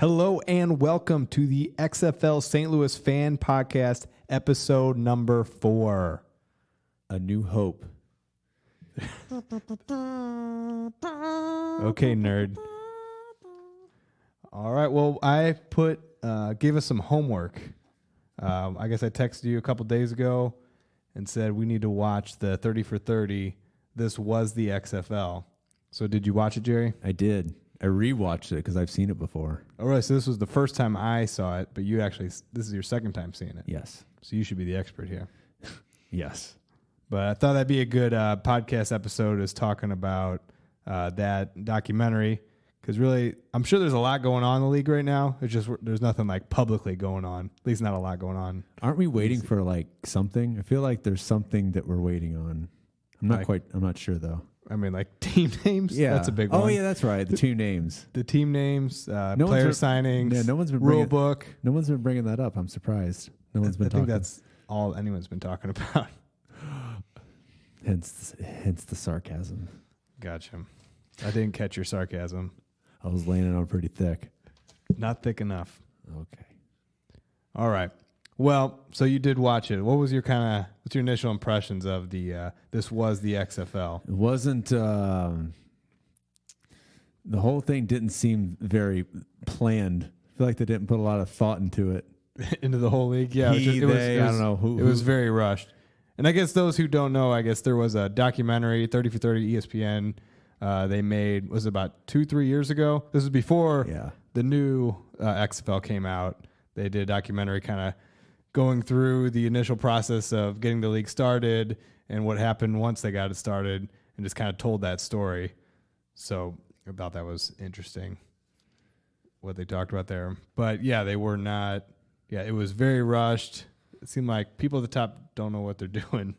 Hello and welcome to the XFL St. Louis Fan Podcast, episode number 4. A New Hope. Okay, nerd. All right, well, I gave us some homework. I guess I texted you a couple days ago and said we need to watch the 30 for 30. This was the XFL. So did you watch it, Jerry? I did. I rewatched it because I've seen it before. All right, so this was the first time I saw it, but this is your second time seeing it. Yes. So you should be the expert here. Yes. But I thought that'd be a good podcast episode, is talking about that documentary, because really, I'm sure there's a lot going on in the league right now. It's just there's nothing like publicly going on. At least not a lot going on. Aren't we waiting for like something? I feel like there's something that we're waiting on. I'm not sure though. I mean, like team names. Yeah, that's a big one. Oh yeah, that's right. The team names, the team names, player signings. Yeah, no one's been rule book. No one's been bringing that up. I'm surprised. No one's been. I think that's all anyone's been talking about. Hence the sarcasm. Gotcha. I didn't catch your sarcasm. I was laying it on pretty thick. Not thick enough. Okay. All right. Well, so you did watch it. What's your initial impressions of the this was the XFL? It wasn't the whole thing didn't seem very planned. I feel like they didn't put a lot of thought into it. Into the whole league? Yeah. I don't know who. It was very rushed. And I guess those who don't know, I guess there was a documentary, 30 for 30 ESPN, they made, was about 2-3 years ago. This was before the new XFL came out. They did a documentary kind of going through the initial process of getting the league started and what happened once they got it started, and just kind of told that story. So I thought that was interesting, what they talked about there. But yeah, they were not, it was very rushed. It seemed like people at the top don't know what they're doing.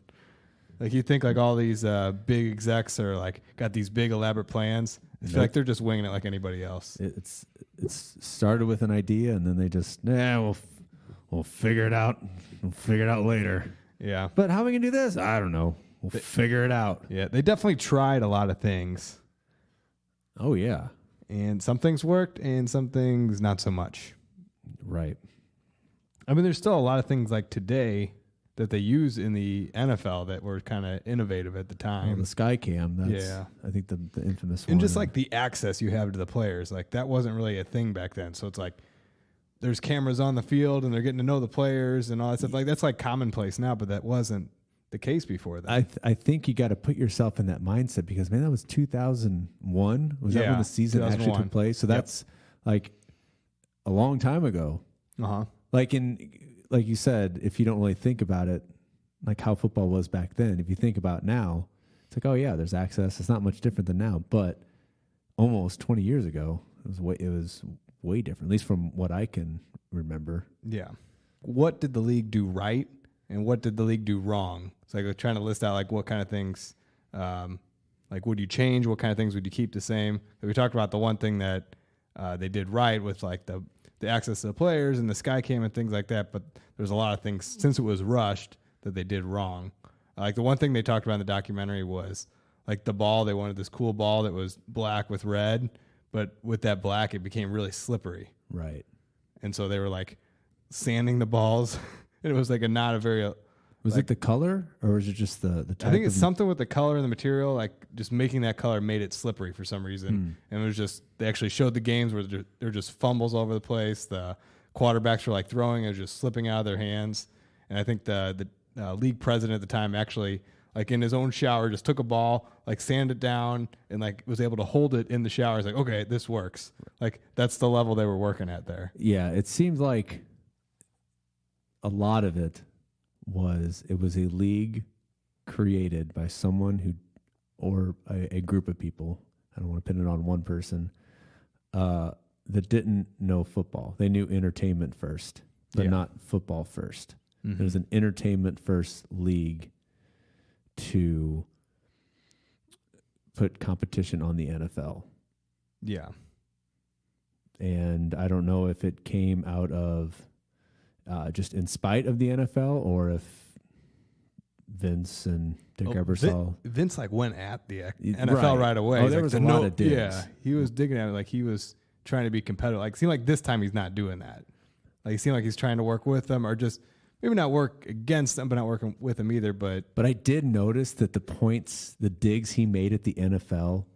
Like you think like all these big execs are like got these big elaborate plans. I feel like they're just winging it like anybody else. It's started with an idea and then they just we'll figure it out. We'll figure it out later. Yeah. But how are we gonna do this? I don't know. We'll figure it out. Yeah, they definitely tried a lot of things. Oh yeah. And some things worked and some things not so much. Right. I mean, there's still a lot of things like today that they use in the NFL that were kind of innovative at the time. Oh, the sky cam. That's, I think the infamous one. And just like the access you have to the players, like that wasn't really a thing back then. So it's like there's cameras on the field and they're getting to know the players and all that stuff. Like that's like commonplace now, but that wasn't the case before that. I think you got to put yourself in that mindset because man, that was 2001. Was that when the season actually took place? So that's like a long time ago. Uh-huh. Like you said, if you don't really think about it, like how football was back then, if you think about now, it's like, oh yeah, there's access. It's not much different than now, but almost 20 years ago, it was way different, at least from what I can remember. Yeah. What did the league do right and what did the league do wrong? It's like we're trying to list out like what kind of things, like would you change? What kind of things would you keep the same? We talked about the one thing that they did right with like the access to the players and the sky cam and things like that, but there's a lot of things since it was rushed that they did wrong. Like the one thing they talked about in the documentary was like the ball. They wanted this cool ball that was black with red, but with that black, it became really slippery. Right. And so they were like sanding the balls, and it was like not a very. Was it the color or was it just the type? I think it's something with the color and the material, like just making that color made it slippery for some reason. And it was just, they actually showed the games where there were just fumbles all over the place. The quarterbacks were like throwing, it was just slipping out of their hands. And I think the league president at the time actually, like in his own shower, just took a ball, like sanded it down and like was able to hold it in the shower. It's like, okay, this works. Like that's the level they were working at there. Yeah. It seems like a lot of it was a league created by someone or a group of people. I don't want to pin it on one person that didn't know football. They knew entertainment first, but not football first. Mm-hmm. It was an entertainment first league to put competition on the NFL. Yeah. And I don't know if it came out of just in spite of the NFL, or if Vince and Dick Ebersol. Vince like went at the NFL right away. Oh, there was a lot of digs. Yeah, he was digging at it. Like he was trying to be competitive. Like, it seemed like this time he's not doing that. Like, it seemed like he's trying to work with them, or just maybe not work against them, but not working with them either. But I did notice that the digs he made at the NFL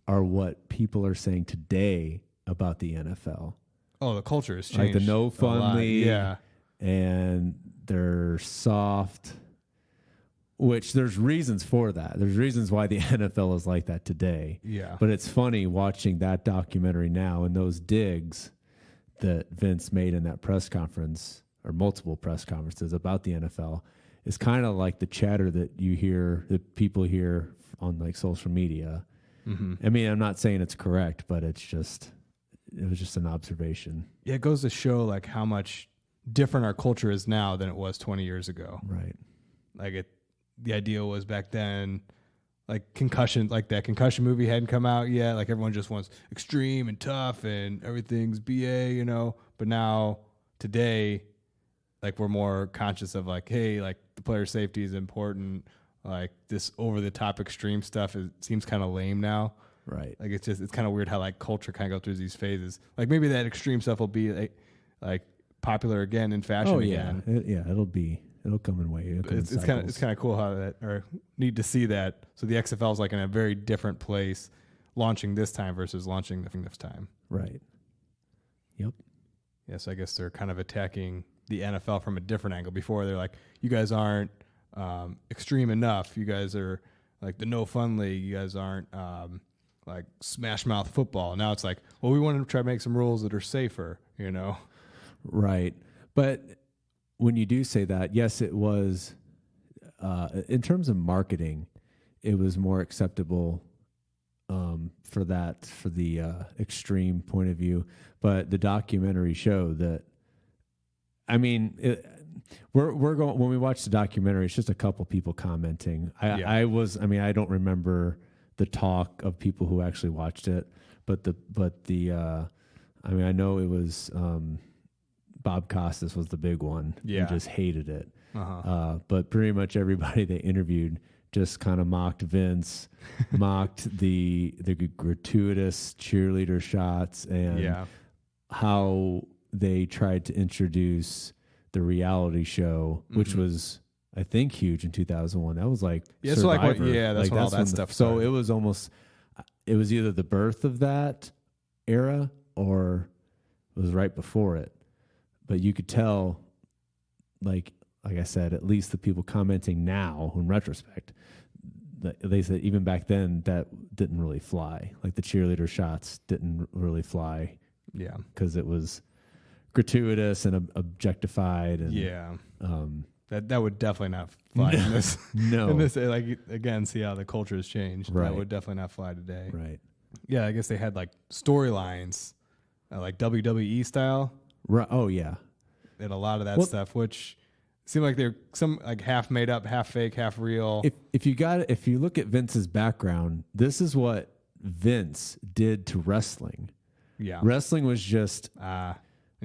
are what people are saying today about the NFL. Oh, the culture has changed. Like the no fun league. Yeah. And they're soft, which there's reasons for that. There's reasons why the NFL is like that today. Yeah. But it's funny watching that documentary now and those digs that Vince made in that press conference, or multiple press conferences about the NFL, is kind of like the chatter that you hear, that people hear on like social media. Mm-hmm. I mean, I'm not saying it's correct, but it was just an observation. Yeah, it goes to show like how much different our culture is now than it was 20 years ago. Right. Like the idea was back then, like concussion, like that concussion movie hadn't come out yet. Like everyone just wants extreme and tough and everything's BA, you know. But now today, like we're more conscious of like, hey, like the player safety is important. Like this over the top extreme stuff seems kind of lame now. Right. Like it's kind of weird how like culture kind of go through these phases. Like maybe that extreme stuff will be like popular again in fashion again. It'll come in waves. It's kind of cool how that, or neat to see that. So the XFL is like in a very different place launching this time versus launching this time. Right. Yep. Yes, I guess they're kind of attacking the NFL from a different angle. Before they're like, you guys aren't extreme enough. You guys are like the no fun league. You guys aren't like smash mouth football. Now it's like, well, we want to try to make some rules that are safer, you know? Right. But when you do say that, yes, it was, in terms of marketing, it was more acceptable for the extreme point of view. But the documentary showed that, I mean, we're going, when we watch the documentary, it's just a couple people commenting. I don't remember the talk of people who actually watched it, but I know it was Bob Costas was the big one. Yeah, he just hated it. But pretty much everybody they interviewed just kind of mocked Vince, mocked the gratuitous cheerleader shots, and how they tried to introduce the reality show, which was, I think, huge in 2001. That was like Survivor. So that's when all that stuff started. So it was either the birth of that era or it was right before it. But you could tell, like I said, at least the people commenting now, in retrospect, they said even back then that didn't really fly. Like the cheerleader shots didn't really fly. Yeah, because it was gratuitous and objectified. And, that would definitely not fly in this. No, in this, like again, see how the culture has changed. Right. That would definitely not fly today. Right. Yeah, I guess they had like storylines, like WWE style. Right. Oh yeah. They had a lot of that stuff, which seemed like they're some like half made up, half fake, half real. If you look at Vince's background, this is what Vince did to wrestling. Yeah, wrestling was just. And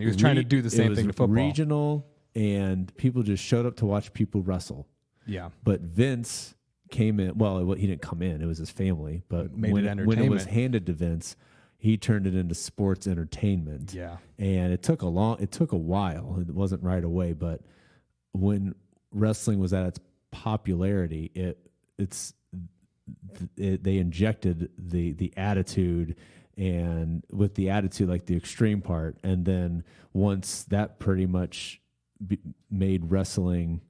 he was trying to do the same thing to football. Regional, and people just showed up to watch people wrestle. Yeah. But Vince came in. Well, he didn't come in. It was his family. But when it was handed to Vince, he turned it into sports entertainment. Yeah. And it took a while. It wasn't right away. But when wrestling was at its popularity, they injected the attitude. And with the attitude, like the extreme part, and then once that pretty much made wrestling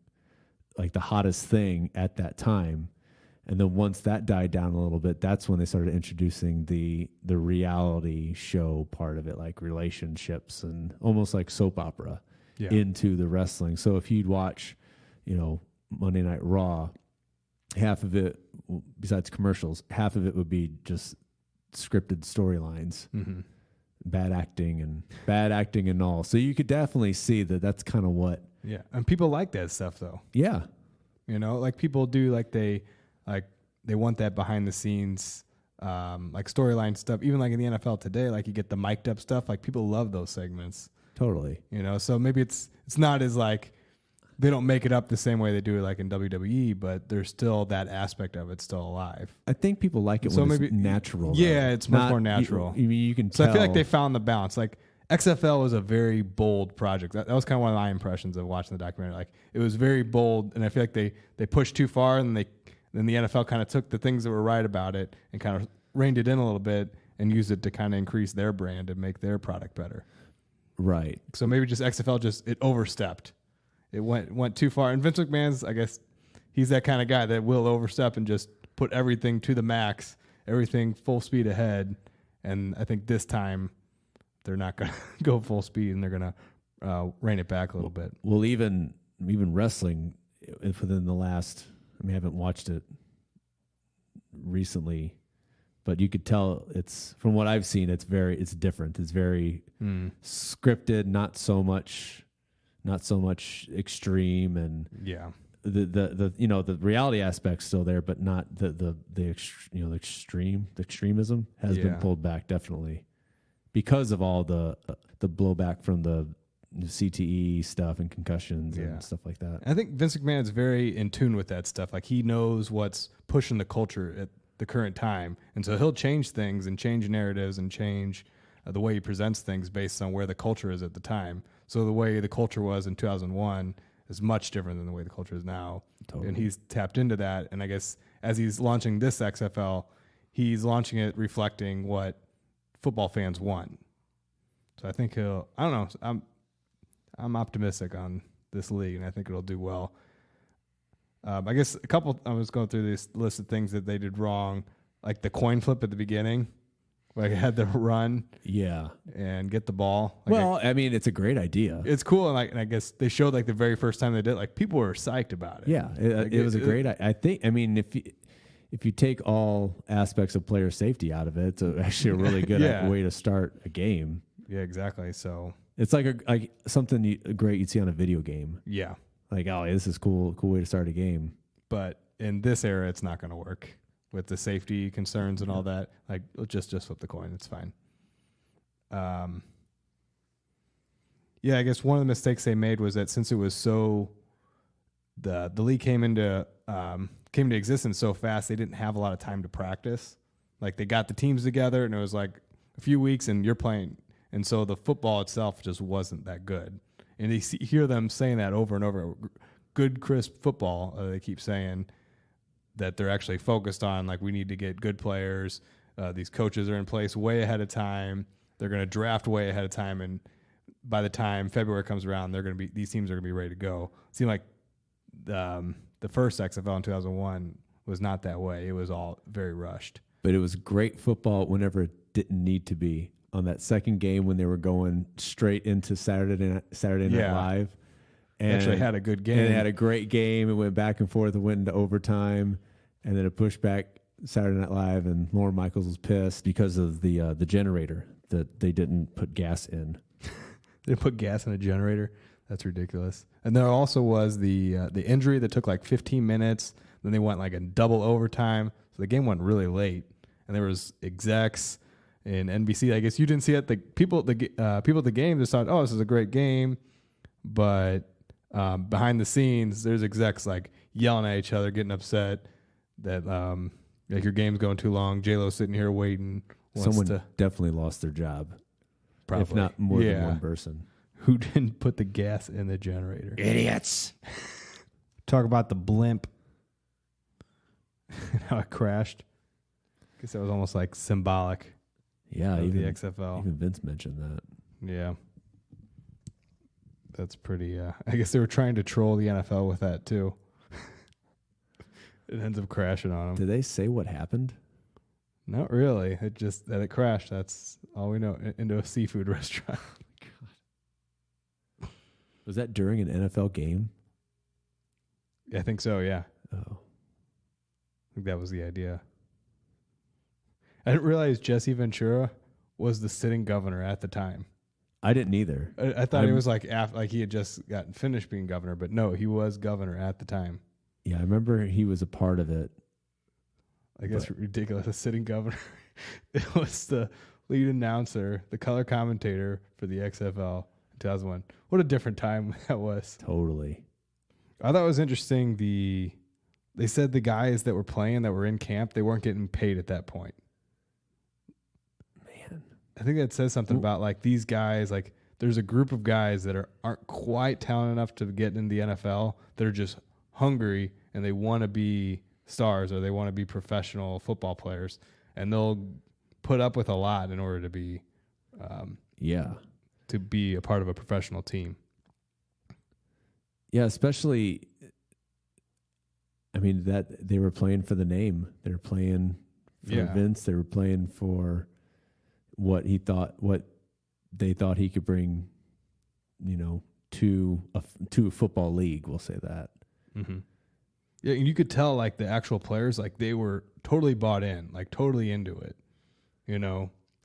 like the hottest thing at that time, and then once that died down a little bit, that's when they started introducing the reality show part of it, like relationships and almost like soap opera into the wrestling. So if you'd watch, Monday Night Raw, half of it, besides commercials, half of it would be just scripted storylines, bad acting and all. So you could definitely see that that's kind of what. Yeah, and people like that stuff though. Yeah, like people do, like they want that behind the scenes, like storyline stuff. Even like in the NFL today, like you get the mic'd up stuff. Like people love those segments. Totally. So maybe it's not as like they don't make it up the same way they do it like in WWE, but there's still that aspect of it still alive. I think people like it when it's natural. Yeah, it's much more natural. You can tell. I feel like they found the balance. Like XFL was a very bold project. That was kind of one of my impressions of watching the documentary. Like it was very bold, and I feel like they pushed too far, and then the NFL kind of took the things that were right about it and kind of reined it in a little bit and used it to kind of increase their brand and make their product better. Right. So maybe just XFL it overstepped. It went too far. And Vince McMahon's, I guess, he's that kind of guy that will overstep and just put everything to the max, everything full speed ahead. And I think this time they're not going to go full speed, and they're going to rein it back a little bit. Well, even wrestling within the last, I haven't watched it recently, but you could tell it's, from what I've seen, it's different. It's very scripted, not so much extreme, and the reality aspect's still there, but not the extremism has been pulled back, definitely, because of all the blowback from the CTE stuff and concussions and stuff like that. I think Vince McMahon is very in tune with that stuff. Like he knows what's pushing the culture at the current time, and so he'll change things and change narratives and change the way he presents things based on where the culture is at the time. So the way the culture was in 2001 is much different than the way the culture is now. Totally. And he's tapped into that. And I guess as he's launching this XFL, he's launching it reflecting what football fans want. So I think I don't know, I'm optimistic on this league, and I think it'll do well. I guess I was going through this list of things that they did wrong, like the coin flip at the beginning. Like it had to run, and get the ball. Like it's a great idea. It's cool, and I guess they showed like the very first time they did it, like people were psyched about it. Yeah, it was a great. I think. If you take all aspects of player safety out of it, it's actually a really good way to start a game. Yeah, exactly. So it's like something great you'd see on a video game. Yeah, like this is cool way to start a game. But in this era, it's not going to work. With the safety concerns and all that, like just flip the coin, it's fine. I guess one of the mistakes they made was that since it was so, the league came into existence so fast, they didn't have a lot of time to practice. Like they got the teams together, and it was like a few weeks, and you're playing, and so the football itself just wasn't that good. And you hear them saying that over and over. Good, crisp football, they keep saying. That they're actually focused on, like we need to get good players. These coaches are in place way ahead of time. They're going to draft way ahead of time, and by the time February comes around, these teams are going to be ready to go. It seemed like the first XFL in 2001 was not that way. It was all very rushed. But it was great football whenever it didn't need to be. On that second game when they were going straight into Saturday Night Live. And actually had a good game. And it had a great game. It went back and forth. It went into overtime. And then it pushed back Saturday Night Live, and Lorne Michaels was pissed because of the generator that they didn't put gas in. They put gas in a generator? That's ridiculous. And there also was the injury that took like 15 minutes. Then they went like a double overtime. So the game went really late. And there was execs in NBC. I guess you didn't see it. The people at the game just thought, oh, this is a great game. But behind the scenes, there's execs like yelling at each other, getting upset that like your game's going too long. J-Lo's sitting here waiting. Someone definitely lost their job. Probably. If not more than one person. Who didn't put the gas in the generator? Idiots. Talk about the blimp. How it crashed. I guess that was almost like symbolic. Yeah, even the XFL. Even Vince mentioned that. Yeah. That's pretty... I guess they were trying to troll the NFL with that, too. It ends up crashing on them. Did they say what happened? Not really. It just that it crashed. That's all we know. Into a seafood restaurant. God. Was that during an NFL game? I think so, yeah. Oh. I think that was the idea. I didn't realize Jesse Ventura was the sitting governor at the time. I didn't either. I thought it was like he had just gotten finished being governor, but no, he was governor at the time. Yeah, I remember he was a part of it. I guess ridiculous. A sitting governor. It was the lead announcer, the color commentator for the XFL in 2001. What a different time that was. Totally. I thought it was interesting. They said the guys that were playing, that were in camp, they weren't getting paid at that point. Man, I think that says something about like these guys. Like there's a group of guys that aren't quite talented enough to get in the NFL. They're just hungry and they want to be stars or they want to be professional football players, and they'll put up with a lot in order to be, to be a part of a professional team. Yeah, especially. I mean, that they were playing for the name. They were playing for Vince. They were playing for what they thought he could bring, to a football league. We'll say that. Mm-hmm. Yeah, and you could tell like the actual players, like they were totally bought in, like totally into it.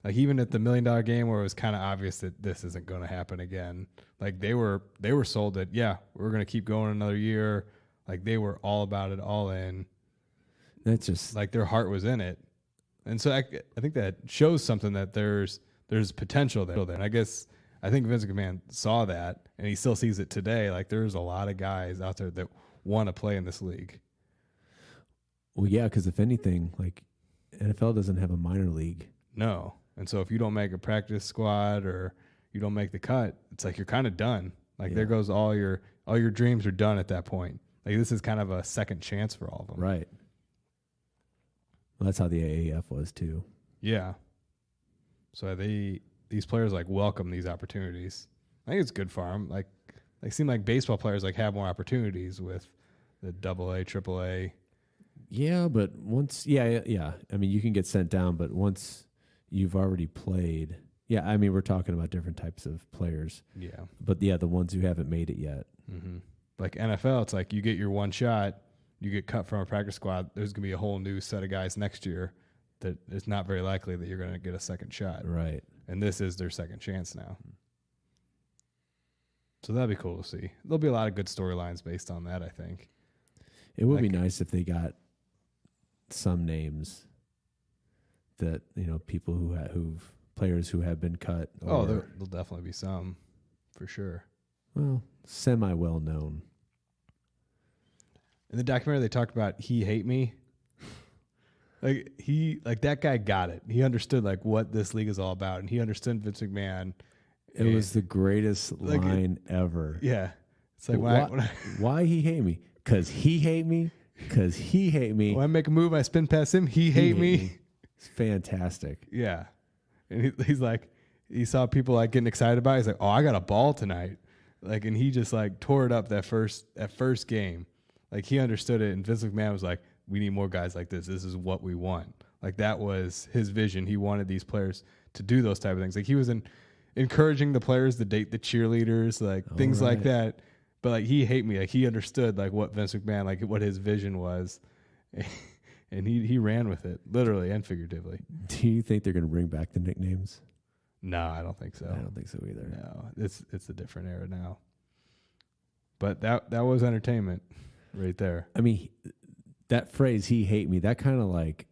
Like even at the $1 million game where it was kind of obvious that this isn't going to happen again. Like they were sold that we're going to keep going another year. Like they were all about it, all in. That's just like their heart was in it, and so I think that shows something that there's potential there. And I think Vince McMahon saw that, and he still sees it today. Like there's a lot of guys out there that want to play in this league. Well, yeah, because if anything, like NFL doesn't have a minor league. No, and so if you don't make a practice squad or you don't make the cut, it's like you're kind of done. Like there goes all your dreams are done at that point. Like this is kind of a second chance for all of them. Right. Well, that's how the AAF was too. Yeah. So these players like welcome these opportunities. I think it's good for them. Like they seem like baseball players like have more opportunities with the AA, AAA. Yeah, but once, I mean, you can get sent down, but once you've already played, I mean, we're talking about different types of players. Yeah. But the ones who haven't made it yet. Mm-hmm. Like NFL, it's like you get your one shot, you get cut from a practice squad. There's going to be a whole new set of guys next year that it's not very likely that you're going to get a second shot. Right. And this is their second chance now. So that'd be cool to see. There'll be a lot of good storylines based on that, I think. It would be nice if they got some names that, people who've players who have been cut. There'll definitely be some for sure. Well, semi well known. In the documentary, they talked about He Hate Me. Like that guy got it. He understood like what this league is all about, and he understood Vince McMahon. It was the greatest line ever. Yeah, it's like why he hate me? Because he hate me. Because he hate me. When I make a move, I spin past him. He hate me. It's fantastic. Yeah, and he's like, he saw people like getting excited about it. He's like, oh, I got a ball tonight. Like, and he just like tore it up that first game. Like he understood it, and Vince McMahon was like, we need more guys like this. This is what we want. Like that was his vision. He wanted these players to do those type of things. Like he was encouraging the players to date the cheerleaders, like things like that. But like He Hate Me. Like he understood like what Vince McMahon, like what his vision was, and he ran with it, literally and figuratively. Do you think they're going to bring back the nicknames? No, I don't think so. I don't think so either. No, it's a different era now. But that was entertainment right there. I mean, that phrase "He Hate Me," that kind of like,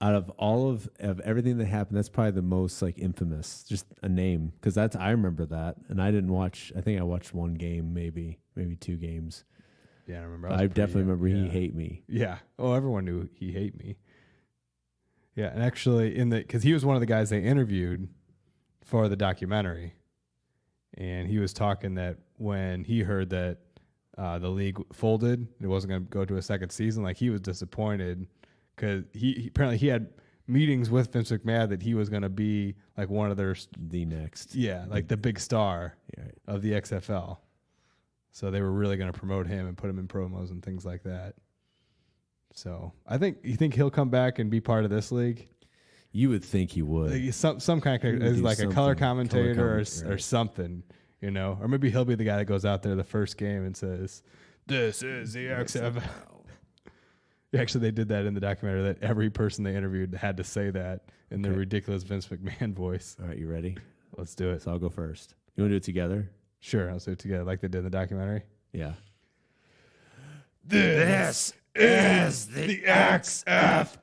out of all of everything that happened, that's probably the most like infamous, just a name. Because I remember that, and I didn't watch. I think I watched one game, maybe 2 games. Yeah, I remember. I definitely remember He Hate Me. Yeah. Oh, everyone knew He Hate Me. Yeah, and actually because he was one of the guys they interviewed for the documentary, and he was talking that when he heard that the league folded, it wasn't going to go to a second season, like he was disappointed because he apparently he had meetings with Vince McMahon that he was going to be like one of the next, like the big star of the XFL. So they were really going to promote him and put him in promos and things like that. So you think he'll come back and be part of this league? You would think he would. Like some kind of as like a color commentator or something, or maybe he'll be the guy that goes out there the first game and says, "This is the XFL." Actually, they did that in the documentary. That every person they interviewed had to say that in their ridiculous Vince McMahon voice. All right, you ready? Let's do it. So I'll go first. You want to do it together? Sure, let's do it together, like they did in the documentary. Yeah. This is the XFL.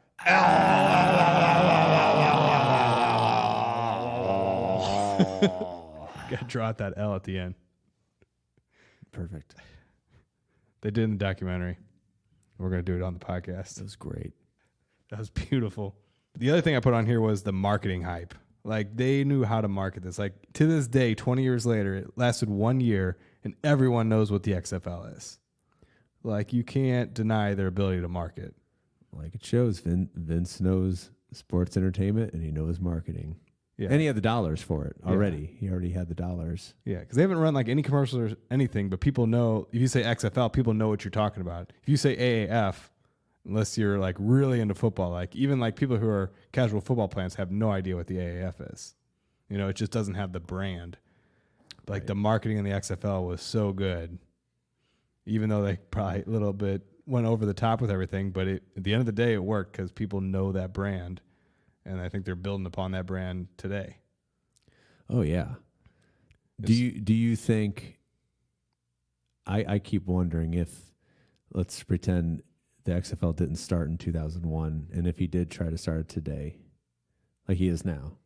Got to draw out that L at the end. Perfect. They did in the documentary. We're going to do it on the podcast. That was great. That was beautiful. The other thing I put on here was the marketing hype. Like, they knew how to market this. Like, to this day, 20 years later, it lasted 1 year, and everyone knows what the XFL is. Like, you can't deny their ability to market. Like it shows, Vince knows sports entertainment, and he knows marketing. Yeah. And he had the dollars for it already. Yeah. He already had the dollars. Yeah, because they haven't run like any commercials or anything, but people know, if you say XFL, people know what you're talking about. If you say AAF, unless you're like really into football, like even like people who are casual football fans have no idea what the AAF is. You know, it just doesn't have the brand. Like the marketing in the XFL was so good, even though they probably a little bit went over the top with everything. But at the end of the day, it worked because people know that brand, and I think they're building upon that brand today. Oh yeah. Do you think? I keep wondering if, let's pretend the XFL didn't start in 2001, and if he did try to start it today, like he is now.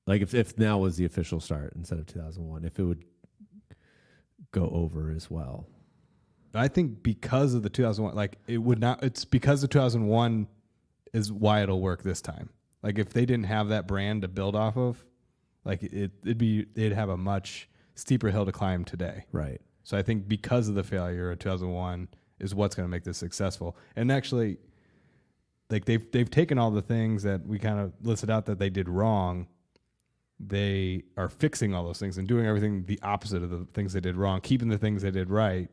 Like if now was the official start instead of 2001, if it would go over as well. I think because of the 2001, like it would not. It's because the 2001 is why it'll work this time. Like if they didn't have that brand to build off of, like they'd have a much steeper hill to climb today. Right. So I think because of the failure of 2001 is what's going to make this successful. And actually, like they've taken all the things that we kind of listed out that they did wrong. They are fixing all those things and doing everything the opposite of the things they did wrong, keeping the things they did right.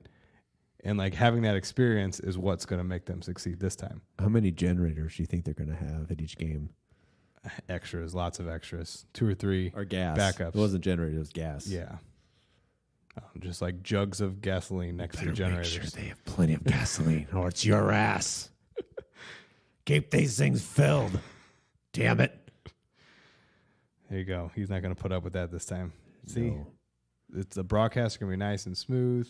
And like having that experience is what's going to make them succeed this time. How many generators do you think they're going to have at each game? Extras, lots of extras, 2 or 3. Or gas. Backups. It wasn't generator, it was gas. Yeah. Just like jugs of gasoline next to the generators. Make sure they have plenty of gasoline or it's your ass. Keep these things filled. Damn it. There you go. He's not going to put up with that this time. See? No. It's the broadcast going to be nice and smooth.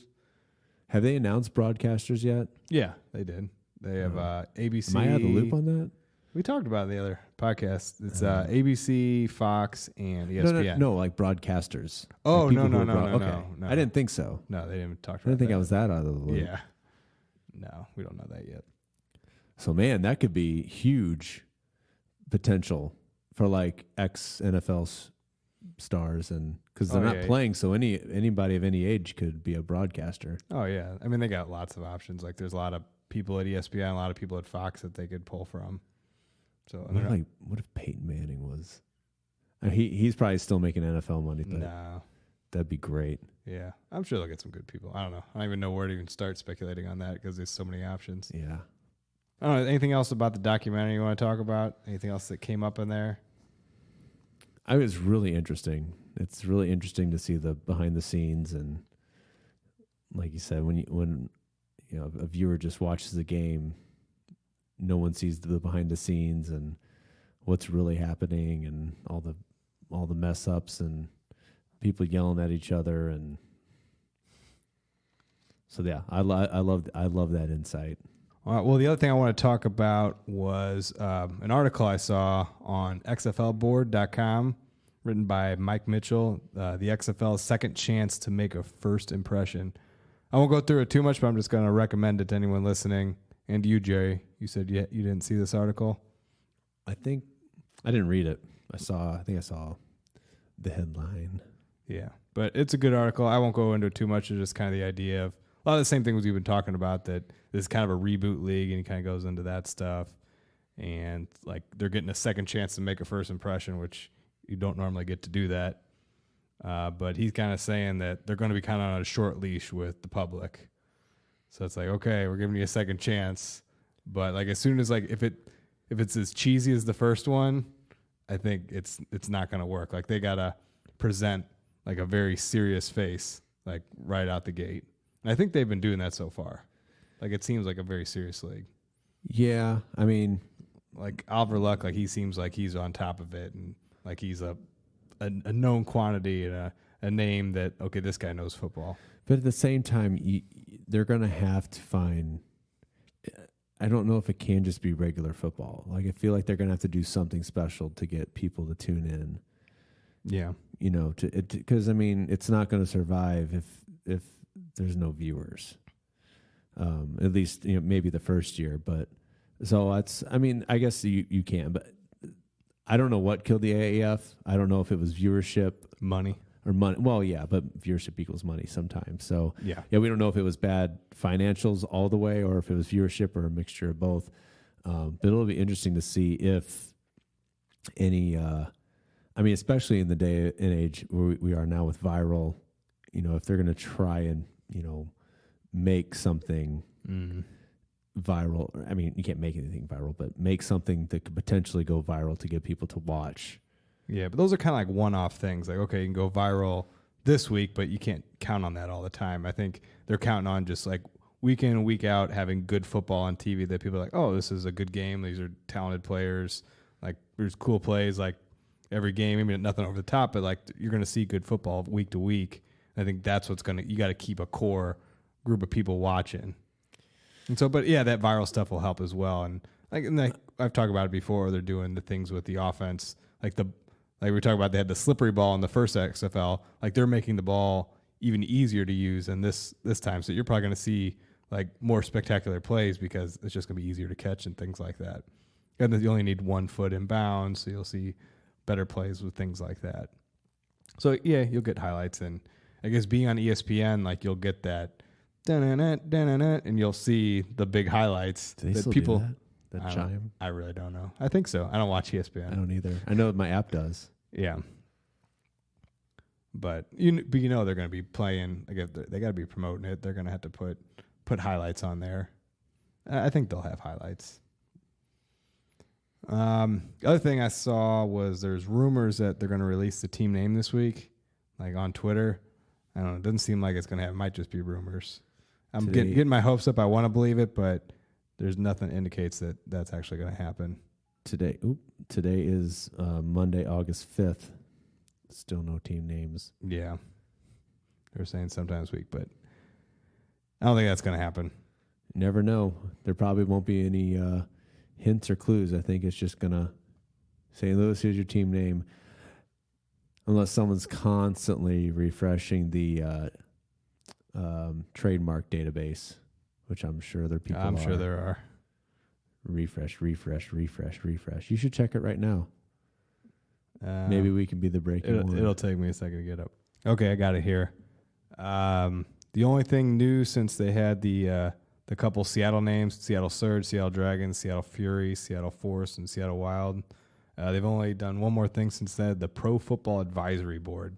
Have they announced broadcasters yet? Yeah, they did. They have ABC. Am I out of the loop on that? We talked about it in the other podcast. It's ABC, Fox, and ESPN. No, like broadcasters. Oh, like no. Okay. No. I didn't think so. No, they didn't talk about I didn't think that. I was that out of the loop. Yeah. No, we don't know that yet. So, man, that could be huge potential for like ex-NFL stars, and because they're not playing, so anybody of any age could be a broadcaster. Oh, yeah. I mean, they got lots of options. Like, there's a lot of people at ESPN, a lot of people at Fox that they could pull from. So, what if Peyton Manning was? He's probably still making NFL money, but that'd be great. Yeah, I'm sure they'll get some good people. I don't know. I don't even know where to even start speculating on that because there's so many options. Yeah. I don't know. Anything else about the documentary you want to talk about? Anything else that came up in there? It was really interesting. It's really interesting to see the behind the scenes, and like you said, when a viewer just watches the game, no one sees the behind the scenes and what's really happening, and all the mess ups and people yelling at each other, and so yeah, I love that insight. All right, well, the other thing I want to talk about was an article I saw on XFLboard.com written by Mike Mitchell, the XFL's second chance to make a first impression. I won't go through it too much, but I'm just going to recommend it to anyone listening. And to you, Jerry, you said you didn't see this article? I think I didn't read it. I think I saw the headline. Yeah, but it's a good article. I won't go into it too much. It's just kind of the idea of a lot of the same things we've been talking about, that this is kind of a reboot league, and he kind of goes into that stuff. And like they're getting a second chance to make a first impression, which you don't normally get to do that. But he's kind of saying that they're going to be kind of on a short leash with the public. So it's like, okay, we're giving you a second chance, but like as soon as like if it's as cheesy as the first one, I think it's not going to work. Like they got to present like a very serious face like right out the gate. And I think they've been doing that so far. Like it seems like a very serious league. Yeah, I mean, like Oliver Luck, like he seems like he's on top of it, and like he's a known quantity and a name that, okay, this guy knows football. But at the same time, they're going to have to find. I don't know if it can just be regular football. Like I feel like they're going to have to do something special to get people to tune in. Yeah, because I mean, it's not going to survive if there's no viewers. At least maybe the first year. But so I guess you can, but I don't know what killed the AAF. I don't know if it was viewership, money. Well, yeah, but viewership equals money sometimes. So yeah, we don't know if it was bad financials all the way or if it was viewership or a mixture of both. But it'll be interesting to see if any, especially in the day and age where we are now with viral, if they're going to try and, make something viral. I mean, you can't make anything viral, but make something that could potentially go viral to get people to watch. Yeah, but those are kind of like one-off things. Like, okay, you can go viral this week, but you can't count on that all the time. I think they're counting on just like week in and week out having good football on TV that people are like, oh, this is a good game. These are talented players. Like, there's cool plays like every game. Maybe nothing over the top, but like you're going to see good football week to week. I think that's what's you got to keep a core group of people watching. And so, but yeah, that viral stuff will help as well. And like I've talked about it before, they're doing the things with the offense, like we were talking about, they had the slippery ball in the first XFL. Like, they're making the ball even easier to use in this time. So you're probably going to see like more spectacular plays because it's just going to be easier to catch and things like that. And then you only need 1 foot in bounds, so you'll see better plays with things like that. So yeah, you'll get highlights, and I guess being on ESPN, like you'll get that and you'll see the big highlights do they that still people. Do that chime? I really don't know. I think so. I don't watch ESPN. I don't either. I know my app does. Yeah. But they're going to be playing. They got to be promoting it. They're going to have to put highlights on there. I think they'll have highlights. The other thing I saw was there's rumors that they're going to release the team name this week, like on Twitter. I don't know. It doesn't seem like it's going to have. It might just be rumors. I'm getting my hopes up. I want to believe it, but there's nothing that indicates that that's actually going to happen. Today is Monday, August 5th. Still no team names. Yeah. They're saying sometime this week, but I don't think that's going to happen. Never know. There probably won't be any hints or clues. I think it's just going to St. Louis, here's your team name. Unless someone's constantly refreshing the trademark database, which I'm sure there are people I'm sure there are. Refresh. You should check it right now. Maybe we can be the breaking one. It'll take me a second to get up. Okay, I got it here. The only thing new since they had the couple Seattle names, Seattle Surge, Seattle Dragons, Seattle Fury, Seattle Force, and Seattle Wild, they've only done one more thing since then, the Pro Football Advisory Board.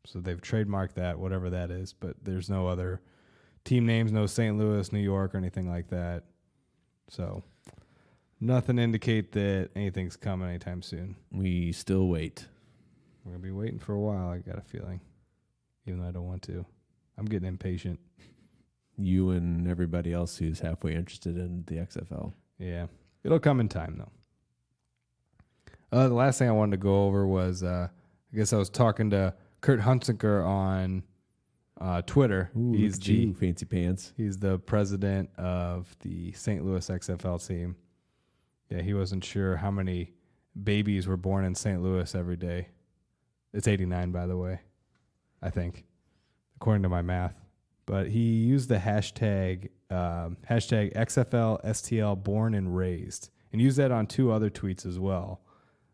So they've trademarked that, whatever that is, but there's no other team names, no St. Louis, New York, or anything like that. So nothing to indicate that anything's coming anytime soon. We still wait. We're going to be waiting for a while, I got a feeling, even though I don't want to. I'm getting impatient. You and everybody else who's halfway interested in the XFL. Yeah. It'll come in time, though. The last thing I wanted to go over was, I guess I was talking to Kurt Hunzeker on Twitter. Ooh, he's fancy pants. He's the president of the St. Louis XFL team. Yeah, he wasn't sure how many babies were born in St. Louis every day. It's 89, by the way, I think, according to my math. But he used the hashtag XFL STL born and raised, and used that on 2 other tweets as well.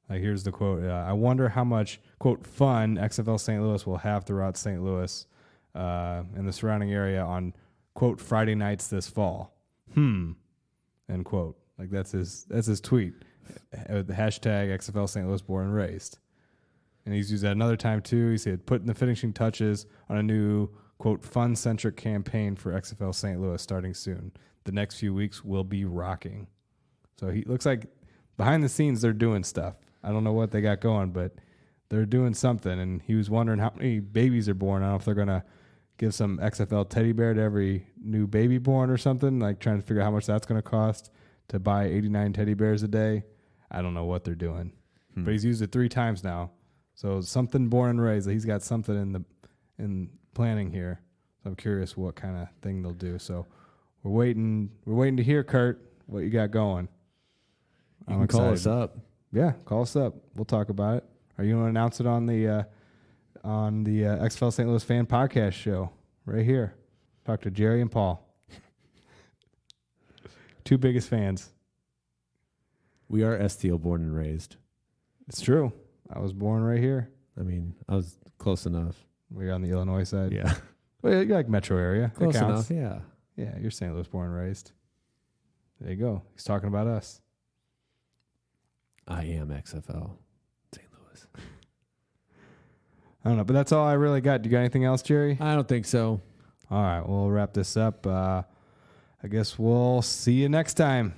Like, here's the quote. I wonder how much, quote, fun XFL St. Louis will have throughout St. Louis and the surrounding area on, quote, Friday nights this fall. End quote. Like, that's his tweet. The hashtag XFL St. Louis born and raised. And he's used that another time, too. He said, putting the finishing touches on a new, quote, fun-centric campaign for XFL St. Louis starting soon. The next few weeks will be rocking. So he looks like behind the scenes they're doing stuff. I don't know what they got going, but they're doing something. And he was wondering how many babies are born. I don't know if they're going to give some XFL teddy bear to every new baby born or something, like trying to figure out how much that's going to cost to buy 89 teddy bears a day. I don't know what they're doing. But he's used it 3 times now. So something born and raised. He's got something in planning here. So I'm curious what kind of thing they'll do. So we're waiting to hear, Kurt, what you got going. You can call us up. Yeah, call us up. We'll talk about it. Are you going to announce it on the XFL St. Louis Fan Podcast show right here? Talk to Jerry and Paul. two biggest fans. We are STL born and raised. It's true. I was born right here. I mean, I was close enough. We're on the Illinois side. Yeah. Well, you're like metro area. Close It counts. enough, yeah. Yeah, you're St. Louis born and raised. There you go. He's talking about us. I am XFL. St. Louis. I don't know, but that's all I really got. Do you got anything else, Jerry? I don't think so. All right, we'll wrap this up. I guess we'll see you next time.